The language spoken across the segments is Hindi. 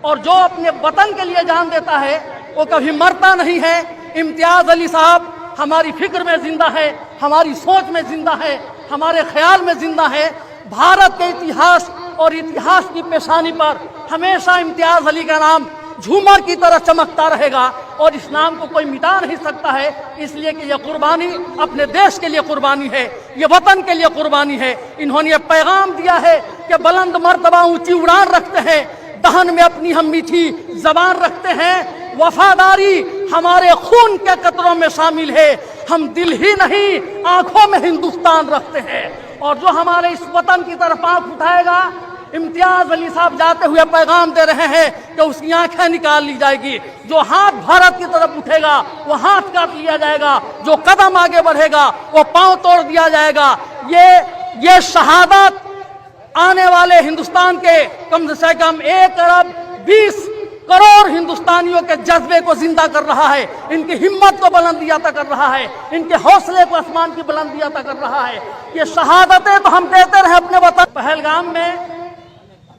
और जो अपने वतन के लिए जान देता है वो कभी मरता नहीं है। इम्तियाज अली साहब हमारी फिक्र में जिंदा है, हमारी सोच में जिंदा है, हमारे ख्याल में जिंदा है। भारत के इतिहास और इतिहास की पेशानी पर हमेशा इम्तियाज अली का नाम झूमर की तरह चमकता रहेगा और इस नाम को कोई मिटा नहीं सकता है, इसलिए कि यह कुर्बानी अपने देश के लिए कुर्बानी है, ये वतन के लिए कुर्बानी है। इन्होंने ये पैगाम दिया है कि बुलंद मर्तबा ऊंची उड़ान रखते हैं, दहन में अपनी हम मीठी जबान रखते हैं। वफादारी हमारे खून के कतरों में शामिल है, हम दिल ही नहीं आंखों में हिंदुस्तान रखते हैं। और जो हमारे इस वतन की तरफ आंख उठाएगा, इम्तियाज अली साहब जाते हुए पैगाम दे रहे हैं कि उसकी आंखें निकाल ली जाएगी। जो हाथ भारत की तरफ उठेगा वो हाथ काट लिया जाएगा, जो कदम आगे बढ़ेगा वो पांव तोड़ दिया जाएगा। ये शहादत आने वाले हिंदुस्तान के कम से कम 1 अरब 20 करोड़ हिंदुस्तानियों के जज्बे को जिंदा कर रहा है, इनकी हिम्मत को बुलंदी अता कर रहा है, इनके हौसले को आसमान की बुलंदी अता कर रहा है। ये शहादतें तो हम देते रहे अपने वतन। पहलगाम में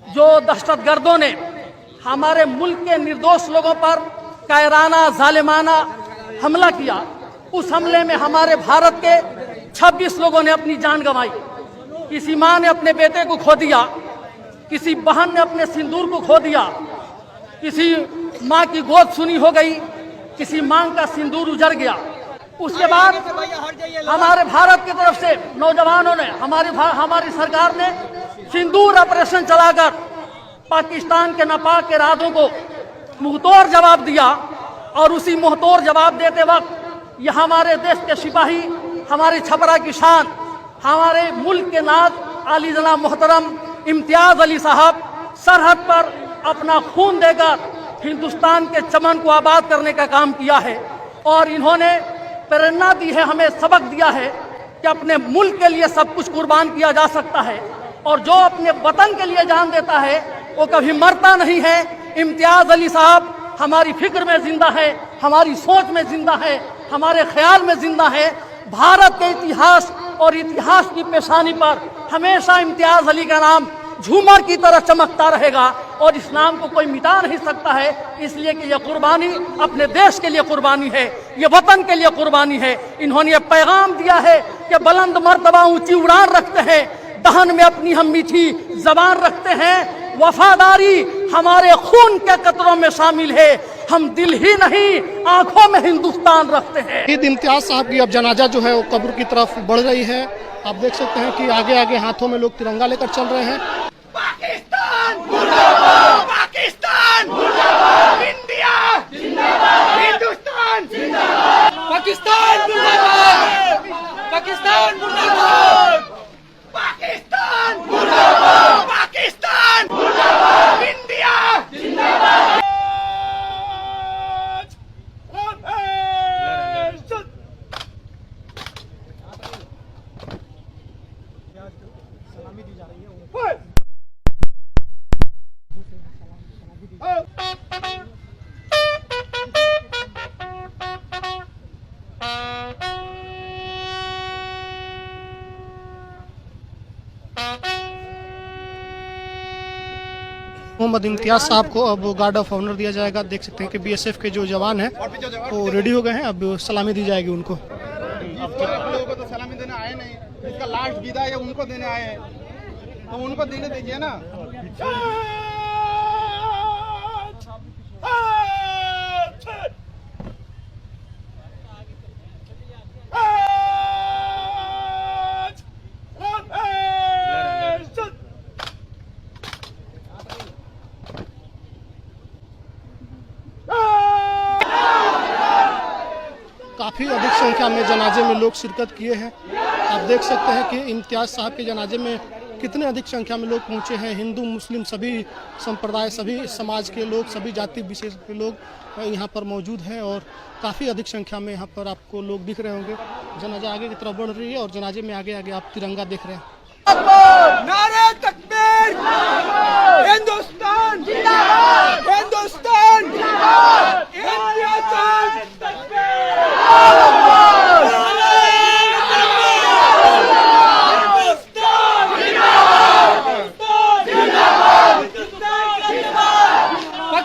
जो दहशतगर्दों ने हमारे मुल्क के निर्दोष लोगों पर कायराना जालिमाना हमला किया, उस हमले में हमारे भारत के 26 लोगों ने अपनी जान गंवाई। किसी माँ ने अपने बेटे को खो दिया, किसी बहन ने अपने सिंदूर को खो दिया, किसी माँ की गोद सुनी हो गई, किसी माँ का सिंदूर उजड़ गया। उसके बाद हमारे भारत की तरफ से नौजवानों ने, हमारी सरकार ने सिंदूर ऑपरेशन चलाकर पाकिस्तान के नापाक इरादों को मुंहतोड़ जवाब दिया। और उसी मुंहतोड़ जवाब देते वक्त यह हमारे देश के सिपाही, हमारे छपरा की शान, हमारे मुल्क के नाज आली जनाब मोहतरम इम्तियाज अली साहब सरहद पर अपना खून देकर हिंदुस्तान के चमन को आबाद करने का काम किया है। और इन्होंने प्रेरणा दी है, हमें सबक दिया है कि अपने मुल्क के लिए सब कुछ कुर्बान किया जा सकता है। और जो अपने वतन के लिए जान देता है वो कभी मरता नहीं है। इम्तियाज अली साहब हमारी फिक्र में जिंदा है, हमारी सोच में जिंदा है, हमारे ख्याल में जिंदा है। भारत के इतिहास और इतिहास की पेशानी पर हमेशा इम्तियाज अली का नाम झूमर की तरह चमकता रहेगा और इस नाम को कोई मिटा नहीं सकता है, इसलिए कि यह कुर्बानी अपने देश के लिए कुर्बानी है, ये वतन के लिए कुर्बानी है। इन्होंने ये पैगाम दिया है कि बुलंद मर्तबा ऊंची उड़ान रखते हैं, दहन में अपनी हम मीठी जबान रखते हैं। वफादारी हमारे खून के कतरों में शामिल है, हम दिल ही नहीं आंखों में हिंदुस्तान रखते हैं। ईद इम्तियाज साहब की अब जनाजा जो है वो कब्र की तरफ बढ़ रही है। आप देख सकते हैं कि आगे आगे हाथों में लोग तिरंगा लेकर चल रहे हैं। पाकिस्तान मुर्दाबाद, पाकिस्तान मुर्दाबाद, इंडिया जिंदाबाद, हिंदुस्तान जिंदाबाद, पाकिस्तान मुर्दाबाद, पाकिस्तान मुर्दाबाद, पाकिस्तान मुर्दाबाद, पाकिस्तान मुर्दाबाद, इंडिया जिंदाबाद। सलामी दी जा रही है। मोहम्मद इम्तियाज साहब को अब गार्ड ऑफ ऑनर दिया जाएगा। देख सकते हैं कि बीएसएफ के जो जवान हैं वो रेडी हो गए हैं, अब सलामी दी जाएगी उनको। आप लोगों को तो सलामी देने आए नहीं, इसका लास्ट विदा है उनको देने आए हैं, तो उनको देने दीजिए ना। काफ़ी अधिक संख्या में जनाजे में लोग शिरकत किए हैं। आप देख सकते हैं कि इम्तियाज साहब के जनाजे में कितने अधिक संख्या में लोग पहुंचे हैं। हिंदू मुस्लिम सभी संप्रदाय, सभी समाज के लोग, सभी जाति विशेष के लोग यहाँ पर मौजूद हैं और काफ़ी अधिक संख्या में यहाँ पर आपको लोग दिख रहे होंगे। जनाजा आगे की तरफ बढ़ रही है और जनाजे में आगे आगे आप तिरंगा देख रहे हैं। नारे तकबीर, हिंदुस्तान जिंदाबाद, हिंदुस्तान जिंदाबाद, हिंदुस्तान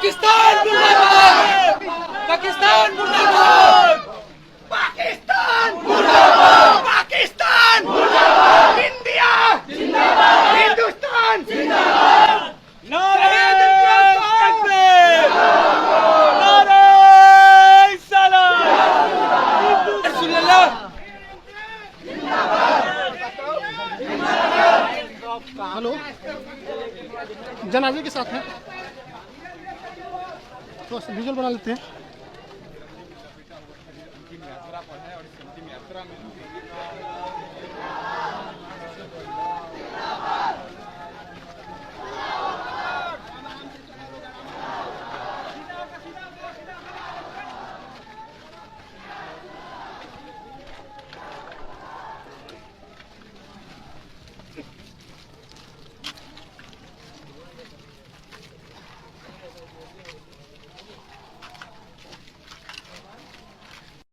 पाकिस्तान मुर्दाबाद पाकिस्तान मुर्दाबाद पाकिस्तान मुर्दाबाद पाकिस्तान मुर्दाबाद इंडिया जिंदाबाद हिंदुस्तान जिंदाबाद नारे तकबीर नारे सलाम रसूलुल्लाह हेलो, जनाजे के साथ हैं, तो विजुअल बना लेते हैं।